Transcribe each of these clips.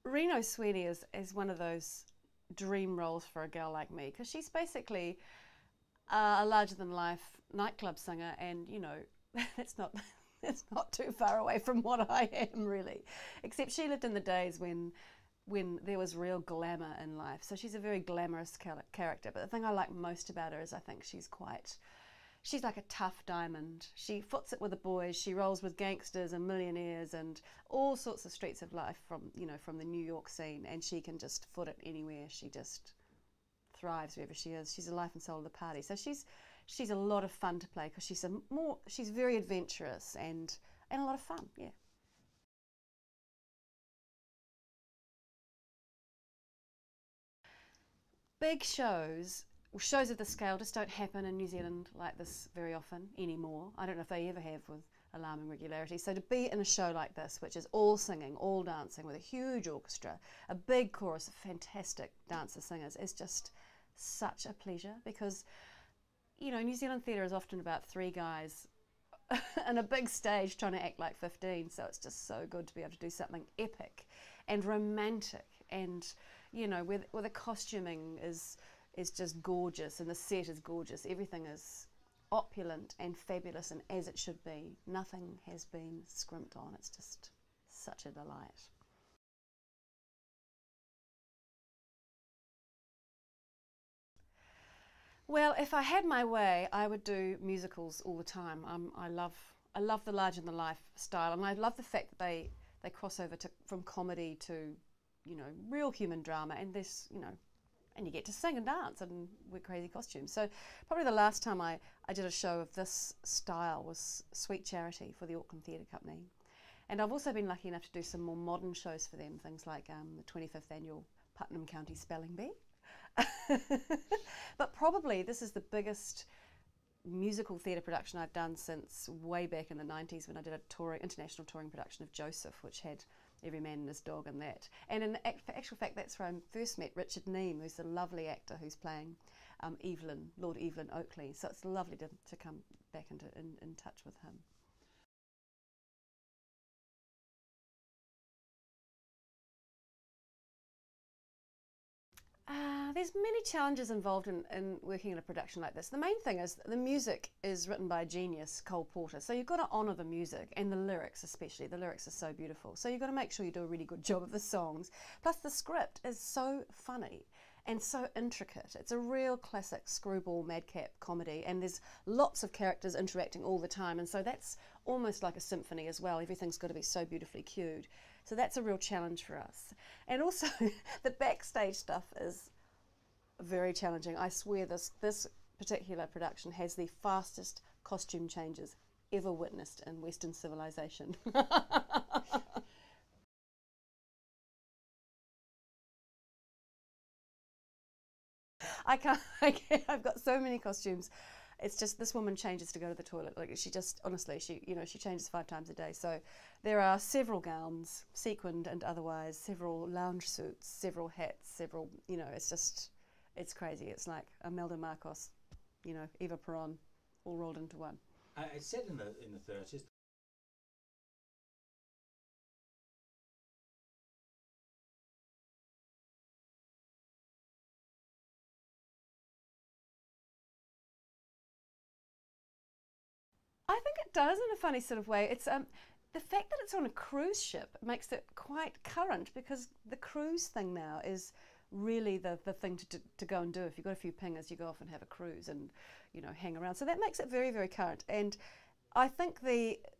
Reno Sweeney is one of those dream roles for a girl like me, because she's basically a larger-than-life nightclub singer, and you know, it's not it's not too far away from what I am really, except she lived in the days when there was real glamour in life. So she's a very glamorous character. But the thing I like most about her is I think she's like a tough diamond. She foots it with the boys. She rolls with gangsters and millionaires and all sorts of streets of life from the New York scene, and she can just foot it anywhere. She just thrives wherever she is. She's the life and soul of the party. So she's a lot of fun to play, because she's very adventurous and a lot of fun. Yeah. Big shows of the scale just don't happen in New Zealand like this very often anymore. I don't know if they ever have with alarming regularity. So to be in a show like this, which is all singing, all dancing, with a huge orchestra, a big chorus of fantastic dancer singers, is just such a pleasure, because you know, New Zealand theatre is often about three guys on a big stage trying to act like 15, so it's just so good to be able to do something epic and romantic, and you know, where the costuming is just gorgeous and the set is gorgeous. Everything is opulent and fabulous and as it should be. Nothing has been scrimped on. It's just such a delight. Well, if I had my way, I would do musicals all the time. I love the larger than life style, and I love the fact that they cross over from comedy to, you know, real human drama, and this, you know, and you get to sing and dance and wear crazy costumes. So probably the last time I did a show of this style was Sweet Charity for the Auckland Theatre Company. And I've also been lucky enough to do some more modern shows for them, things like the 25th annual Putnam County Spelling Bee. But probably this is the biggest musical theatre production I've done since way back in the 90s, when I did a international touring production of Joseph, which had Every Man and His Dog in that. And in actual fact, that's where I first met Richard Neame, who's a lovely actor who's playing Lord Evelyn Oakley. So it's lovely to come back in touch with him. There's many challenges involved in working in a production like this. The main thing is the music is written by a genius, Cole Porter. So you've got to honour the music and the lyrics especially. The lyrics are so beautiful. So you've got to make sure you do a really good job of the songs. Plus the script is so funny and so intricate. It's a real classic screwball madcap comedy, and there's lots of characters interacting all the time, and so that's almost like a symphony as well. Everything's got to be so beautifully cued. So that's a real challenge for us. And also the backstage stuff is very challenging. I swear this particular production has the fastest costume changes ever witnessed in Western civilization. I've got so many costumes. It's just this woman changes to go to the toilet. Like she just, honestly, she changes 5 times a day. So there are several gowns, sequined and otherwise, several lounge suits, several hats, several, it's crazy. It's like Imelda Marcos, Eva Peron, all rolled into one. It's set in the 30s. I think it does in a funny sort of way. It's the fact that it's on a cruise ship makes it quite current, because the cruise thing now is really the thing to go and do. If you've got a few pingers, you go off and have a cruise and hang around. So that makes it very, very current. And I think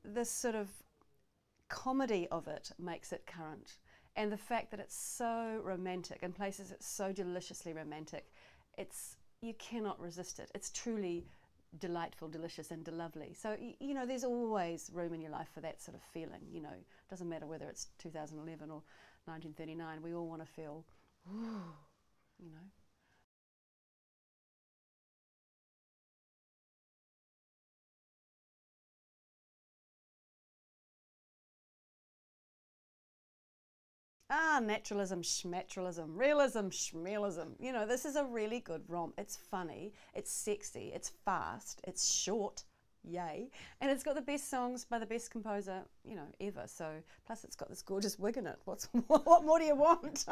this sort of comedy of it makes it current, and the fact that it's so romantic in places, it's so deliciously romantic. You cannot resist it. It's truly delightful, delicious, and lovely. So there's always room in your life for that sort of feeling. It doesn't matter whether it's 2011 or 1939. We all want to feel, ooh, you know. Naturalism, schmaturalism, realism, schmealism. This is a really good romp. It's funny, it's sexy, it's fast, it's short, yay. And it's got the best songs by the best composer, you know, ever. So plus it's got this gorgeous wig in it. What more do you want?